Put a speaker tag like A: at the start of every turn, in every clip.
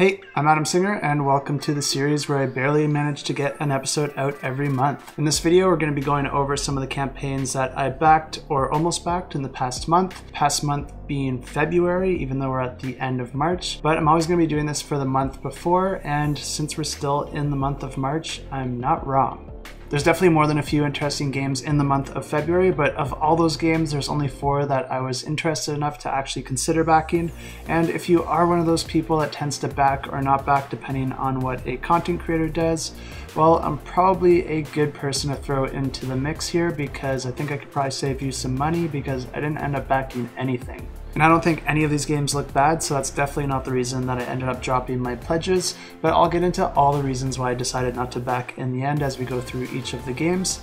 A: Hey, I'm Adam Singer, and welcome to the series where I barely manage to get an episode out every month. In this video, we're going to be going over some of the campaigns that I backed or almost backed in the past month. Past month being February, even though we're at the end of March. But I'm always going to be doing this for the month before, and since we're still in the month of March, I'm not wrong. There's definitely more than a few interesting games in the month of February, but of all those games, there's only 4 that I was interested enough to actually consider backing. And if you are one of those people that tends to back or not back depending on what a content creator does, well, I'm probably a good person to throw into the mix here because I think I could probably save you some money because I didn't end up backing anything. And I don't think any of these games look bad, so that's definitely not the reason that I ended up dropping my pledges, but I'll get into all the reasons why I decided not to back in the end as we go through each of the games.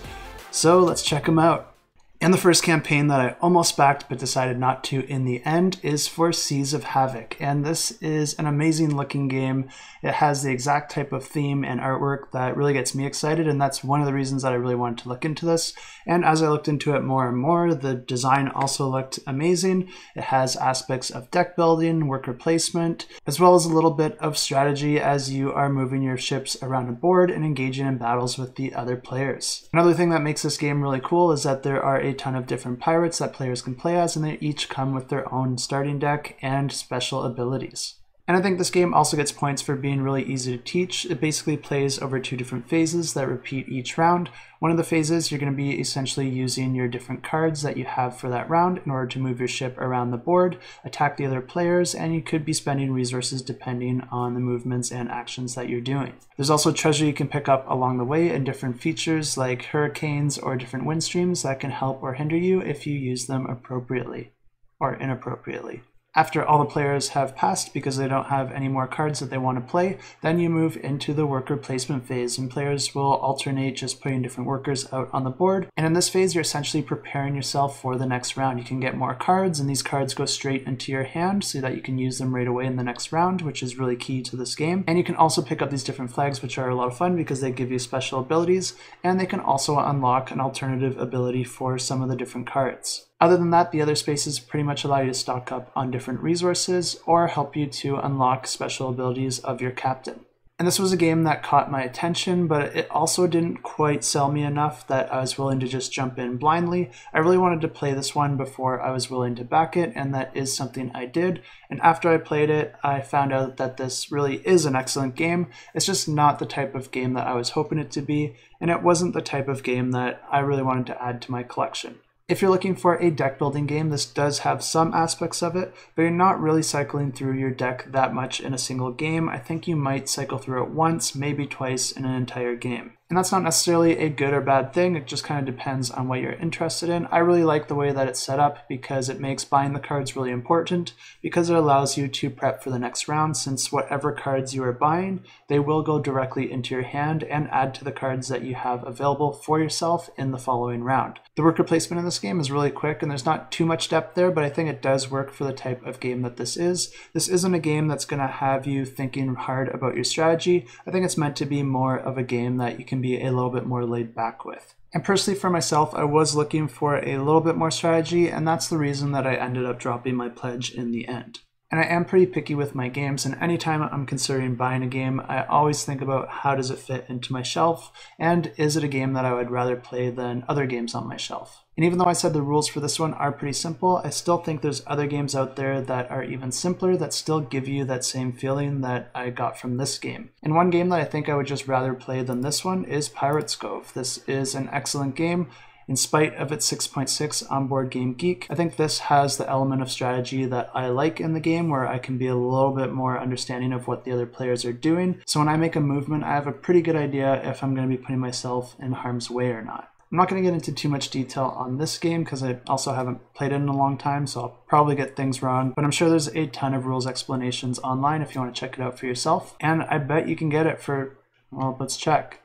A: So let's check them out. And the first campaign that I almost backed but decided not to in the end is for Seas of Havoc. And this is an amazing looking game. It has the exact type of theme and artwork that really gets me excited, and that's one of the reasons that I really wanted to look into this. And as I looked into it more and more, the design also looked amazing. It has aspects of deck building, worker placement, as well as a little bit of strategy as you are moving your ships around a board and engaging in battles with the other players. Another thing that makes this game really cool is that there are a ton of different pirates that players can play as, and they each come with their own starting deck and special abilities. And I think this game also gets points for being really easy to teach. It basically plays over 2 different phases that repeat each round. One of the phases, you're going to be essentially using your different cards that you have for that round in order to move your ship around the board, attack the other players, and you could be spending resources depending on the movements and actions that you're doing. There's also treasure you can pick up along the way and different features like hurricanes or different wind streams that can help or hinder you if you use them appropriately or inappropriately. After all the players have passed because they don't have any more cards that they want to play, then you move into the worker placement phase, and players will alternate just putting different workers out on the board. And in this phase, you're essentially preparing yourself for the next round. You can get more cards, and these cards go straight into your hand so that you can use them right away in the next round, which is really key to this game. And you can also pick up these different flags, which are a lot of fun because they give you special abilities, and they can also unlock an alternative ability for some of the different cards. Other than that, the other spaces pretty much allow you to stock up on different resources or help you to unlock special abilities of your captain. And this was a game that caught my attention, but it also didn't quite sell me enough that I was willing to just jump in blindly. I really wanted to play this one before I was willing to back it, and that is something I did. And after I played it, I found out that this really is an excellent game. It's just not the type of game that I was hoping it to be, and it wasn't the type of game that I really wanted to add to my collection. If you're looking for a deck building game, this does have some aspects of it, but you're not really cycling through your deck that much in a single game. I think you might cycle through it once, maybe twice in an entire game. And that's not necessarily a good or bad thing, it just kind of depends on what you're interested in. I really like the way that it's set up because it makes buying the cards really important, because it allows you to prep for the next round, since whatever cards you are buying, they will go directly into your hand and add to the cards that you have available for yourself in the following round. The worker placement in this game is really quick and there's not too much depth there, but I think it does work for the type of game that this is. This isn't a game that's going to have you thinking hard about your strategy. I think it's meant to be more of a game that you can be a little bit more laid back with. And personally for myself, I was looking for a little bit more strategy, and that's the reason that I ended up dropping my pledge in the end. And I am pretty picky with my games, and anytime I'm considering buying a game, I always think about how does it fit into my shelf, and is it a game that I would rather play than other games on my shelf. And even though I said the rules for this one are pretty simple, I still think there's other games out there that are even simpler that still give you that same feeling that I got from this game. And one game that I think I would just rather play than this one is Pirate's Cove. This is an excellent game. In spite of its 6.6 on Board Game Geek, I think this has the element of strategy that I like in the game, where I can be a little bit more understanding of what the other players are doing. So when I make a movement, I have a pretty good idea if I'm going to be putting myself in harm's way or not. I'm not going to get into too much detail on this game because I also haven't played it in a long time, so I'll probably get things wrong, but I'm sure there's a ton of rules explanations online if you want to check it out for yourself. And I bet you can get it for, well, let's check.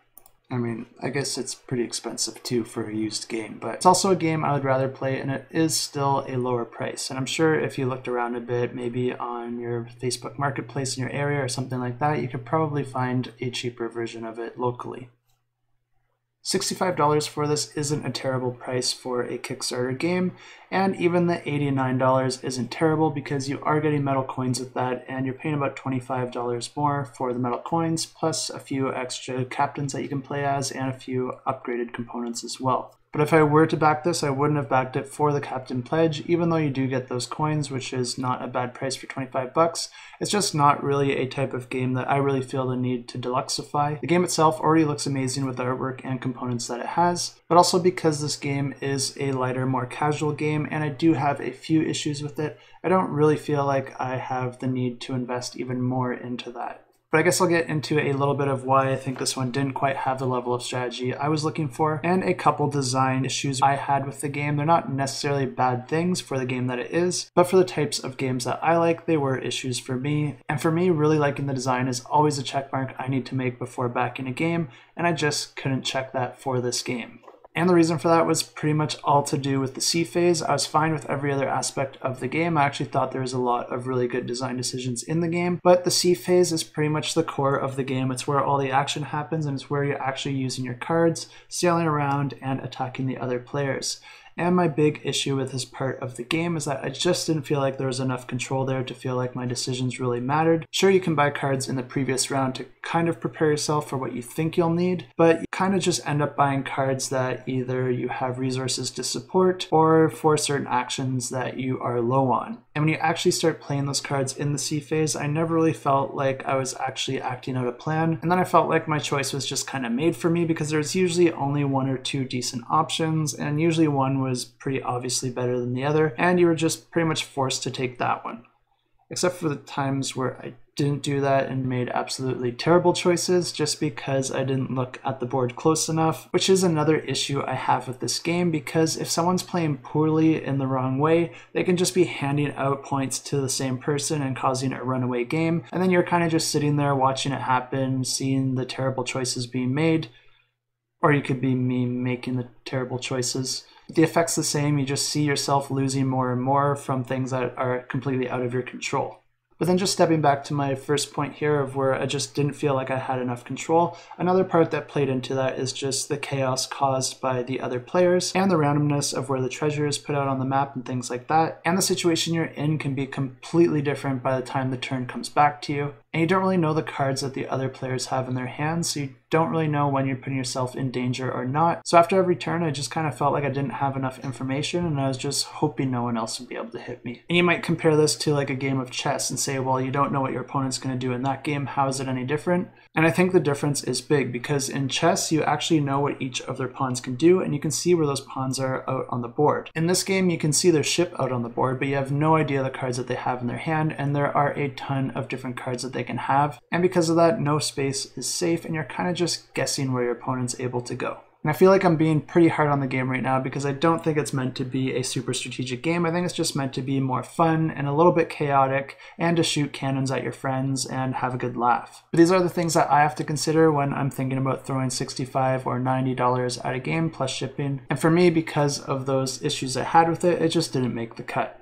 A: I mean, I guess it's pretty expensive too for a used game, but it's also a game I would rather play, and it is still a lower price. And I'm sure if you looked around a bit, maybe on your Facebook Marketplace in your area or something like that, you could probably find a cheaper version of it locally. $65 for this isn't a terrible price for a Kickstarter game, and even the $89 isn't terrible because you are getting metal coins with that, and you're paying about $25 more for the metal coins, plus a few extra captains that you can play as, and a few upgraded components as well. But if I were to back this, I wouldn't have backed it for the Captain Pledge, even though you do get those coins, which is not a bad price for 25 bucks. It's just not really a type of game that I really feel the need to deluxify. The game itself already looks amazing with the artwork and components that it has, but also because this game is a lighter, more casual game, and I do have a few issues with it, I don't really feel like I have the need to invest even more into that. But I guess I'll get into a little bit of why I think this one didn't quite have the level of strategy I was looking for, and a couple design issues I had with the game. They're not necessarily bad things for the game that it is, but for the types of games that I like, they were issues for me. And for me, really liking the design is always a checkmark I need to make before backing a game, and I just couldn't check that for this game. And the reason for that was pretty much all to do with the sea phase. I was fine with every other aspect of the game. I actually thought there was a lot of really good design decisions in the game, but the sea phase is pretty much the core of the game. It's where all the action happens, and it's where you're actually using your cards, sailing around, and attacking the other players. And my big issue with this part of the game is that I just didn't feel like there was enough control there to feel like my decisions really mattered. Sure, you can buy cards in the previous round to kind of prepare yourself for what you think you'll need, but you kind of just end up buying cards that either you have resources to support or for certain actions that you are low on. And when you actually start playing those cards in the sea phase, I never really felt like I was actually acting out a plan. And then I felt like my choice was just kind of made for me because there's usually only one or two decent options, and usually one was pretty obviously better than the other, and you were just pretty much forced to take that one. Except for the times where I didn't do that and made absolutely terrible choices just because I didn't look at the board close enough, which is another issue I have with this game, because if someone's playing poorly in the wrong way, they can just be handing out points to the same person and causing a runaway game, and then you're kind of just sitting there watching it happen, seeing the terrible choices being made, or you could be me making the terrible choices. The effect's the same, you just see yourself losing more and more from things that are completely out of your control. But then just stepping back to my first point here of where I just didn't feel like I had enough control, another part that played into that is just the chaos caused by the other players and the randomness of where the treasure is put out on the map and things like that. And the situation you're in can be completely different by the time the turn comes back to you. And you don't really know the cards that the other players have in their hands, so you don't really know when you're putting yourself in danger or not. So after every turn, I just kind of felt like I didn't have enough information, and I was just hoping no one else would be able to hit me. And you might compare this to like a game of chess and say, well, you don't know what your opponent's going to do in that game. How is it any different? And I think the difference is big, because in chess, you actually know what each of their pawns can do, and you can see where those pawns are out on the board. In this game, you can see their ship out on the board, but you have no idea the cards that they have in their hand, and there are a ton of different cards that they can have. And because of that, no space is safe, and you're kind of just guessing where your opponent's able to go. And I feel like I'm being pretty hard on the game right now because I don't think it's meant to be a super strategic game. I think it's just meant to be more fun and a little bit chaotic, and to shoot cannons at your friends and have a good laugh. But these are the things that I have to consider when I'm thinking about throwing $65 or $90 at a game plus shipping. And for me, because of those issues I had with it, it just didn't make the cut.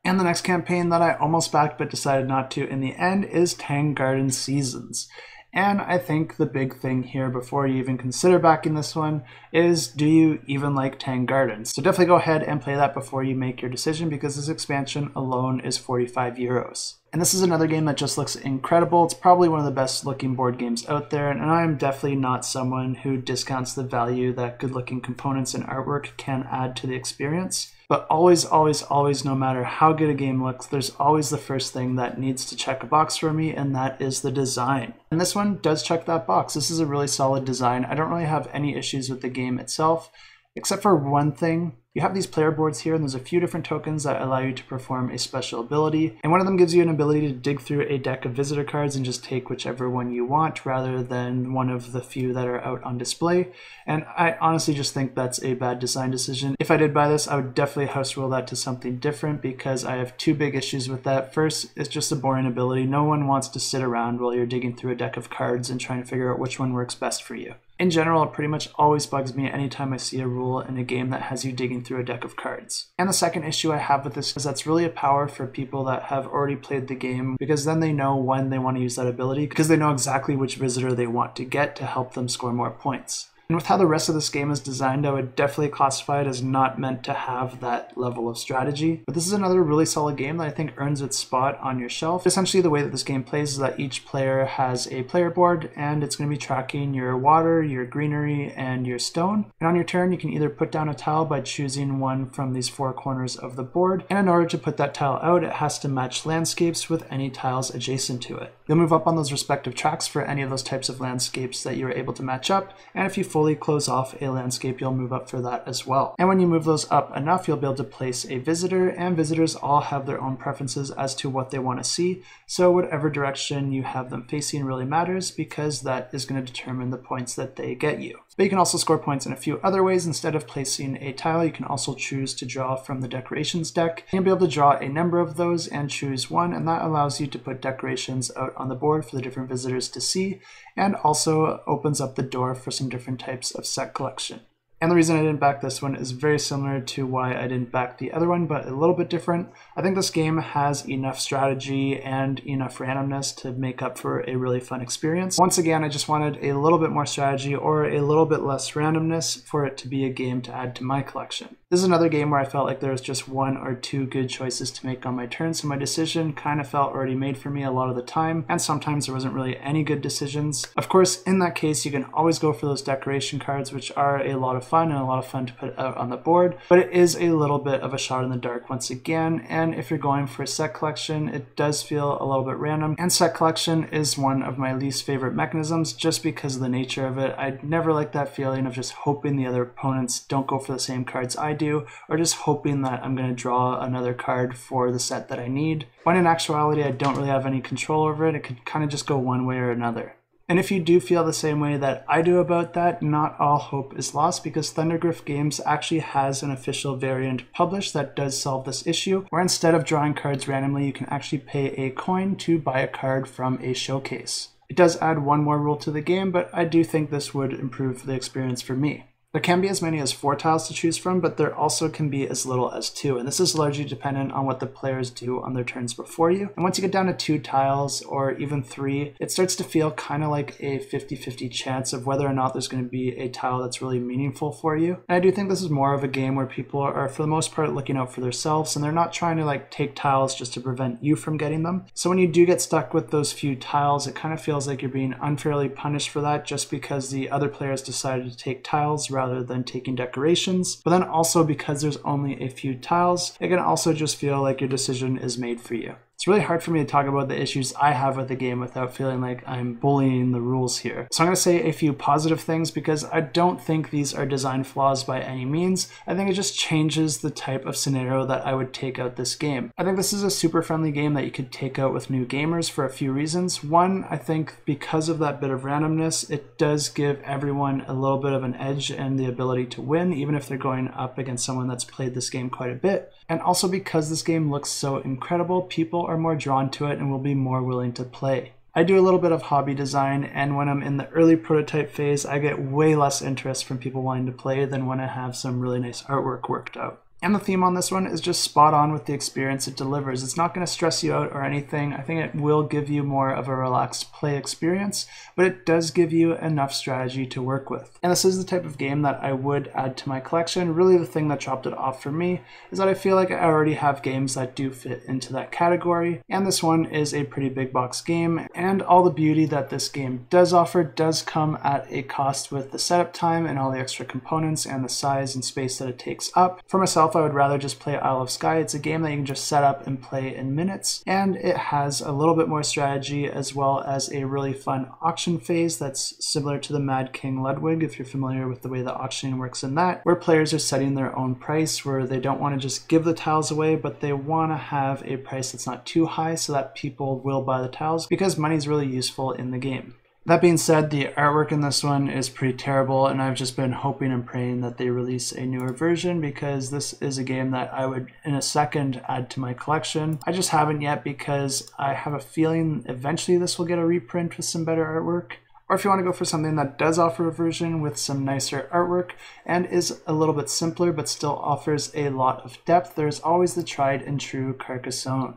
A: And the next campaign that I almost backed but decided not to in the end is Tang Garden Seasons. And I think the big thing here before you even consider backing this one is, do you even like Tang Gardens? So definitely go ahead and play that before you make your decision, because this expansion alone is 45 euros. And this is another game that just looks incredible. It's probably one of the best looking board games out there, and I am definitely not someone who discounts the value that good looking components and artwork can add to the experience. But always, always, always, no matter how good a game looks, there's always the first thing that needs to check a box for me, and that is the design. And this one does check that box. This is a really solid design. I don't really have any issues with the game itself, except for one thing. You have these player boards here, and there's a few different tokens that allow you to perform a special ability. And one of them gives you an ability to dig through a deck of visitor cards and just take whichever one you want, rather than one of the few that are out on display. And I honestly just think that's a bad design decision. If I did buy this, I would definitely house rule that to something different, because I have two big issues with that. First, it's just a boring ability. No one wants to sit around while you're digging through a deck of cards and trying to figure out which one works best for you. In general, it pretty much always bugs me anytime I see a rule in a game that has you digging through a deck of cards. And the second issue I have with this is that's really a power for people that have already played the game, because then they know when they want to use that ability, because they know exactly which visitor they want to get to help them score more points. And with how the rest of this game is designed, I would definitely classify it as not meant to have that level of strategy. But this is another really solid game that I think earns its spot on your shelf. Essentially, the way that this game plays is that each player has a player board, and it's going to be tracking your water, your greenery, and your stone. And on your turn, you can either put down a tile by choosing one from these four corners of the board. And in order to put that tile out, it has to match landscapes with any tiles adjacent to it. You'll move up on those respective tracks for any of those types of landscapes that you're able to match up. And if you fully close off a landscape, you'll move up for that as well. And when you move those up enough, you'll be able to place a visitor, and visitors all have their own preferences as to what they want to see. So whatever direction you have them facing really matters, because that is going to determine the points that they get you. But you can also score points in a few other ways. Instead of placing a tile, you can also choose to draw from the decorations deck. And you'll be able to draw a number of those and choose one, and that allows you to put decorations out on the board for the different visitors to see, and also opens up the door for some different types of set collection. And the reason I didn't back this one is very similar to why I didn't back the other one, but a little bit different. I think this game has enough strategy and enough randomness to make up for a really fun experience. Once again, I just wanted a little bit more strategy or a little bit less randomness for it to be a game to add to my collection. This is another game where I felt like there was just one or two good choices to make on my turn, so my decision kind of felt already made for me a lot of the time, and sometimes there wasn't really any good decisions. Of course, in that case, you can always go for those decoration cards, which are a lot of fun and a lot of fun to put out on the board, but it is a little bit of a shot in the dark once again. And if you're going for a set collection, it does feel a little bit random, and set collection is one of my least favorite mechanisms just because of the nature of it. I never like that feeling of just hoping the other opponents don't go for the same cards I do, or just hoping that I'm going to draw another card for the set that I need, when in actuality I don't really have any control over it. It could kind of just go one way or another. And if you do feel the same way that I do about that, not all hope is lost, because Thundergriff Games actually has an official variant published that does solve this issue, where instead of drawing cards randomly, you can actually pay a coin to buy a card from a showcase. It does add one more rule to the game, but I do think this would improve the experience for me. There can be as many as 4 tiles to choose from, but there also can be as little as 2, and this is largely dependent on what the players do on their turns before you. And once you get down to 2 tiles, or even 3, it starts to feel kind of like a 50-50 chance of whether or not there's going to be a tile that's really meaningful for you. And I do think this is more of a game where people are, for the most part, looking out for themselves, and they're not trying to take tiles just to prevent you from getting them. So when you do get stuck with those few tiles, it kind of feels like you're being unfairly punished for that, just because the other players decided to take tiles rather than taking decorations. But then also, because there's only a few tiles, it can also just feel like your decision is made for you. It's really hard for me to talk about the issues I have with the game without feeling like I'm bullying the rules here. So I'm going to say a few positive things, because I don't think these are design flaws by any means. I think it just changes the type of scenario that I would take out this game. I think this is a super friendly game that you could take out with new gamers for a few reasons. One, I think because of that bit of randomness, it does give everyone a little bit of an edge and the ability to win, even if they're going up against someone that's played this game quite a bit. And also because this game looks so incredible, people are more drawn to it and will be more willing to play. I do a little bit of hobby design, and when I'm in the early prototype phase, I get way less interest from people wanting to play than when I have some really nice artwork worked out. And the theme on this one is just spot on with the experience it delivers. It's not going to stress you out or anything. I think it will give you more of a relaxed play experience, but it does give you enough strategy to work with. And this is the type of game that I would add to my collection. Really, the thing that dropped it off for me is that I feel like I already have games that do fit into that category, and this one is a pretty big box game, and all the beauty that this game does offer does come at a cost with the setup time and all the extra components and the size and space that it takes up. For myself, I would rather just play Isle of Skye. It's a game that you can just set up and play in minutes, and it has a little bit more strategy as well as a really fun auction phase that's similar to the Mad King Ludwig, if you're familiar with the way the auctioning works in that, where players are setting their own price, where they don't want to just give the tiles away, but they want to have a price that's not too high so that people will buy the tiles, because money's really useful in the game. That being said, the artwork in this one is pretty terrible, and I've just been hoping and praying that they release a newer version, because this is a game that I would in a second add to my collection. I just haven't yet, because I have a feeling eventually this will get a reprint with some better artwork. Or if you want to go for something that does offer a version with some nicer artwork and is a little bit simpler but still offers a lot of depth, there's always the tried and true Carcassonne.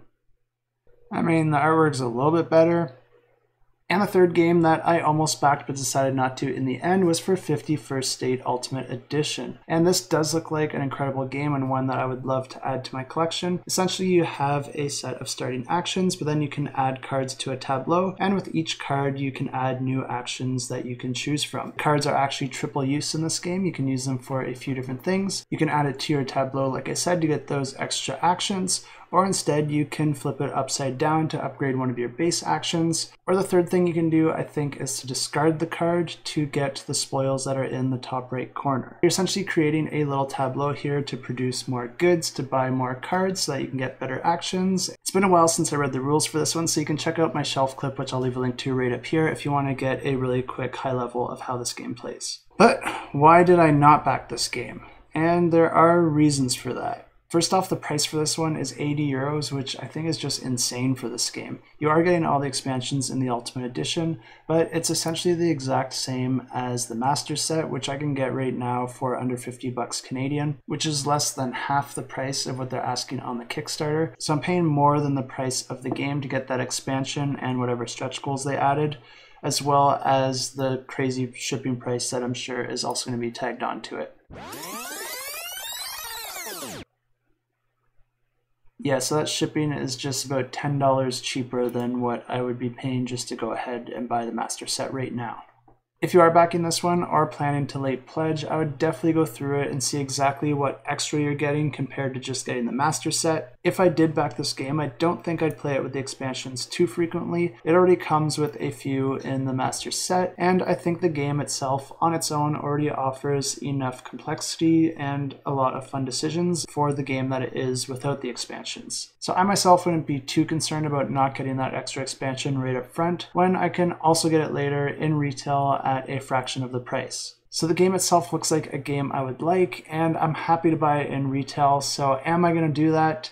A: I mean, the artwork's a little bit better, And the third game that I almost backed but decided not to in the end was for 50 First State Ultimate Edition. And this does look like an incredible game and one that I would love to add to my collection. Essentially, you have a set of starting actions, but then you can add cards to a tableau, and with each card you can add new actions that you can choose from. Cards are actually triple use in this game. You can use them for a few different things. You can add it to your tableau, like I said, to get those extra actions, or instead you can flip it upside down to upgrade one of your base actions. Or the third thing you can do, I think, is to discard the card to get the spoils that are in the top right corner. You're essentially creating a little tableau here to produce more goods, to buy more cards so that you can get better actions. It's been a while since I read the rules for this one, so you can check out my shelf clip, which I'll leave a link to right up here if you want to get a really quick high level of how this game plays. But why did I not back this game? And there are reasons for that. First off, the price for this one is 80 euros, which I think is just insane for this game. You are getting all the expansions in the Ultimate Edition, but it's essentially the exact same as the Master Set, which I can get right now for under 50 bucks Canadian, which is less than half the price of what they're asking on the Kickstarter. So I'm paying more than the price of the game to get that expansion and whatever stretch goals they added, as well as the crazy shipping price that I'm sure is also going to be tagged onto it. Yeah, so that shipping is just about $10 cheaper than what I would be paying just to go ahead and buy the Master Set right now. If you are backing this one or planning to late pledge, I would definitely go through it and see exactly what extra you're getting compared to just getting the Master Set. If I did back this game, I don't think I'd play it with the expansions too frequently. It already comes with a few in the Master Set, and I think the game itself on its own already offers enough complexity and a lot of fun decisions for the game that it is without the expansions. So I myself wouldn't be too concerned about not getting that extra expansion right up front, when I can also get it later in retail at a fraction of the price. So the game itself looks like a game I would like, and I'm happy to buy it in retail. So am I going to do that?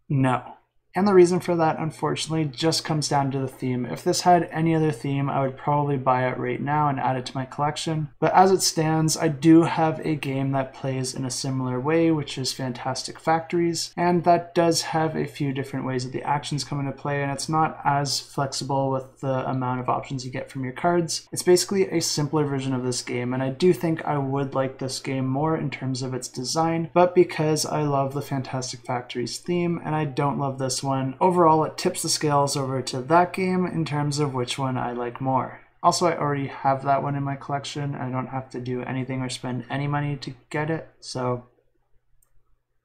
A: No. And the reason for that, unfortunately, just comes down to the theme. If this had any other theme, I would probably buy it right now and add it to my collection. But as it stands, I do have a game that plays in a similar way, which is Fantastic Factories. And that does have a few different ways that the actions come into play, and it's not as flexible with the amount of options you get from your cards. It's basically a simpler version of this game, and I do think I would like this game more in terms of its design. But because I love the Fantastic Factories theme, and I don't love this one, overall it tips the scales over to that game in terms of which one I like more. Also, I already have that one in my collection. I don't have to do anything or spend any money to get it, so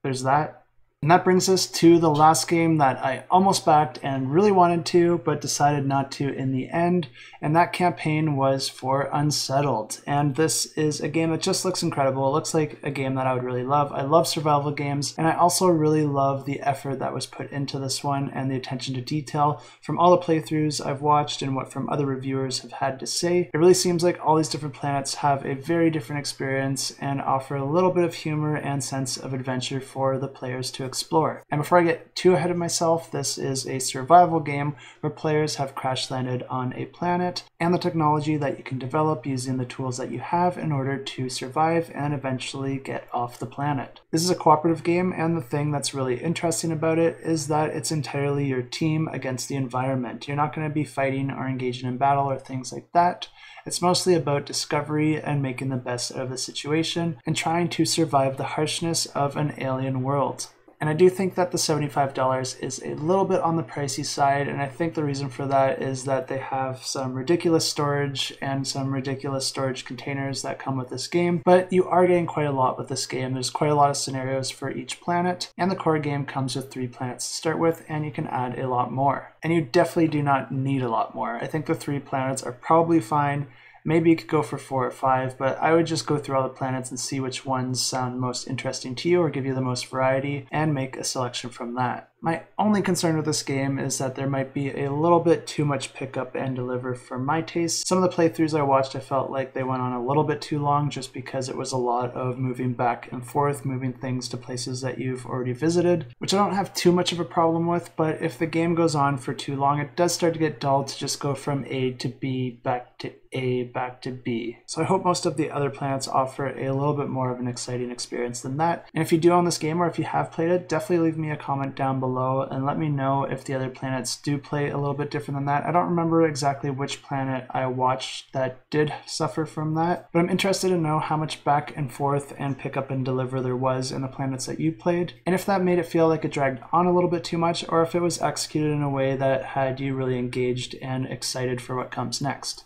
A: there's that. And that brings us to the last game that I almost backed and really wanted to, but decided not to in the end. And that campaign was for Unsettled. And this is a game that just looks incredible. It looks like a game that I would really love. I love survival games, and I also really love the effort that was put into this one and the attention to detail from all the playthroughs I've watched and what from other reviewers have had to say. It really seems like all these different planets have a very different experience and offer a little bit of humor and sense of adventure for the players to explore. And before I get too ahead of myself, this is a survival game where players have crash landed on a planet, and the technology that you can develop using the tools that you have in order to survive and eventually get off the planet. This is a cooperative game, and the thing that's really interesting about it is that it's entirely your team against the environment. You're not going to be fighting or engaging in battle or things like that. It's mostly about discovery and making the best out of the situation and trying to survive the harshness of an alien world. And I do think that the $75 is a little bit on the pricey side, and I think the reason for that is that they have some ridiculous storage and some ridiculous storage containers that come with this game, but you are getting quite a lot with this game. There's quite a lot of scenarios for each planet, and the core game comes with 3 planets to start with, and you can add a lot more. And you definitely do not need a lot more. I think the 3 planets are probably fine. Maybe you could go for 4 or 5, but I would just go through all the planets and see which ones sound most interesting to you or give you the most variety and make a selection from that. My only concern with this game is that there might be a little bit too much pick up and deliver for my taste. Some of the playthroughs I watched, I felt like they went on a little bit too long just because it was a lot of moving back and forth, moving things to places that you've already visited, which I don't have too much of a problem with, but if the game goes on for too long, it does start to get dull to just go from A to B, back to A, back to B. So I hope most of the other planets offer a little bit more of an exciting experience than that. And if you do own this game or if you have played it, definitely leave me a comment down below below and let me know if the other planets do play a little bit different than that. I don't remember exactly which planet I watched that did suffer from that, but I'm interested to know how much back and forth and pick up and deliver there was in the planets that you played, and if that made it feel like it dragged on a little bit too much, or if it was executed in a way that had you really engaged and excited for what comes next.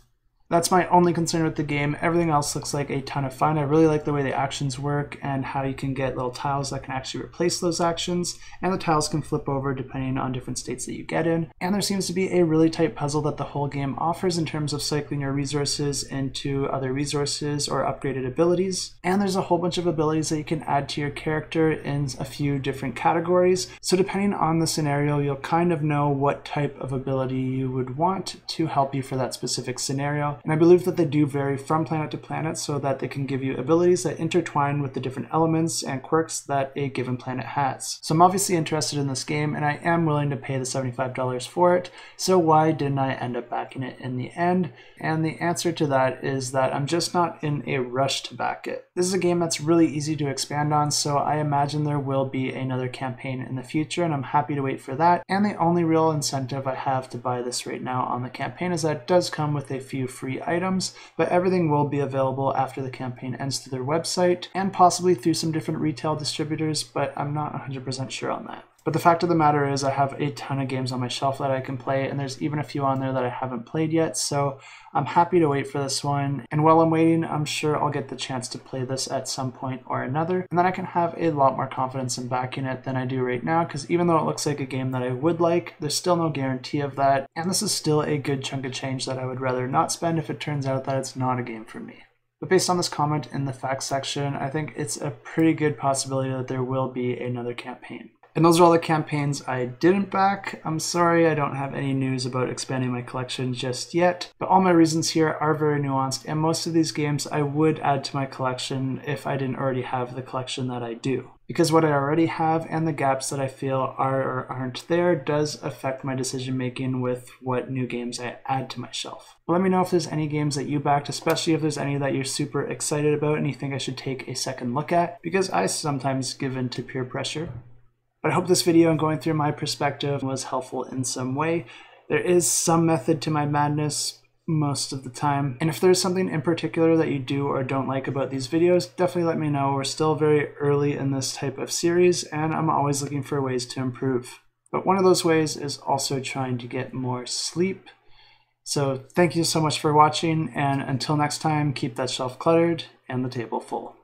A: That's my only concern with the game. Everything else looks like a ton of fun. I really like the way the actions work and how you can get little tiles that can actually replace those actions, and the tiles can flip over depending on different states that you get in. And there seems to be a really tight puzzle that the whole game offers in terms of cycling your resources into other resources or upgraded abilities. And there's a whole bunch of abilities that you can add to your character in a few different categories. So depending on the scenario, you'll kind of know what type of ability you would want to help you for that specific scenario. And I believe that they do vary from planet to planet so that they can give you abilities that intertwine with the different elements and quirks that a given planet has. So I'm obviously interested in this game and I am willing to pay the $75 for it, so why didn't I end up backing it in the end? And the answer to that is that I'm just not in a rush to back it. This is a game that's really easy to expand on, so I imagine there will be another campaign in the future and I'm happy to wait for that. And the only real incentive I have to buy this right now on the campaign is that it does come with a few free items, but everything will be available after the campaign ends through their website and possibly through some different retail distributors, but I'm not 100% sure on that. But the fact of the matter is I have a ton of games on my shelf that I can play, and there's even a few on there that I haven't played yet, so I'm happy to wait for this one. And while I'm waiting, I'm sure I'll get the chance to play this at some point or another, and then I can have a lot more confidence in backing it than I do right now, because even though it looks like a game that I would like, there's still no guarantee of that, and this is still a good chunk of change that I would rather not spend if it turns out that it's not a game for me. But based on this comment in the facts section, I think it's a pretty good possibility that there will be another campaign. And those are all the campaigns I didn't back. I'm sorry I don't have any news about expanding my collection just yet, but all my reasons here are very nuanced, and most of these games I would add to my collection if I didn't already have the collection that I do. Because what I already have and the gaps that I feel are or aren't there does affect my decision making with what new games I add to my shelf. But let me know if there's any games that you backed, especially if there's any that you're super excited about and you think I should take a second look at, because I sometimes give in to peer pressure. But I hope this video and going through my perspective was helpful in some way. There is some method to my madness most of the time. And if there's something in particular that you do or don't like about these videos, definitely let me know. We're still very early in this type of series and I'm always looking for ways to improve. But one of those ways is also trying to get more sleep. So thank you so much for watching, and until next time, keep that shelf cluttered and the table full.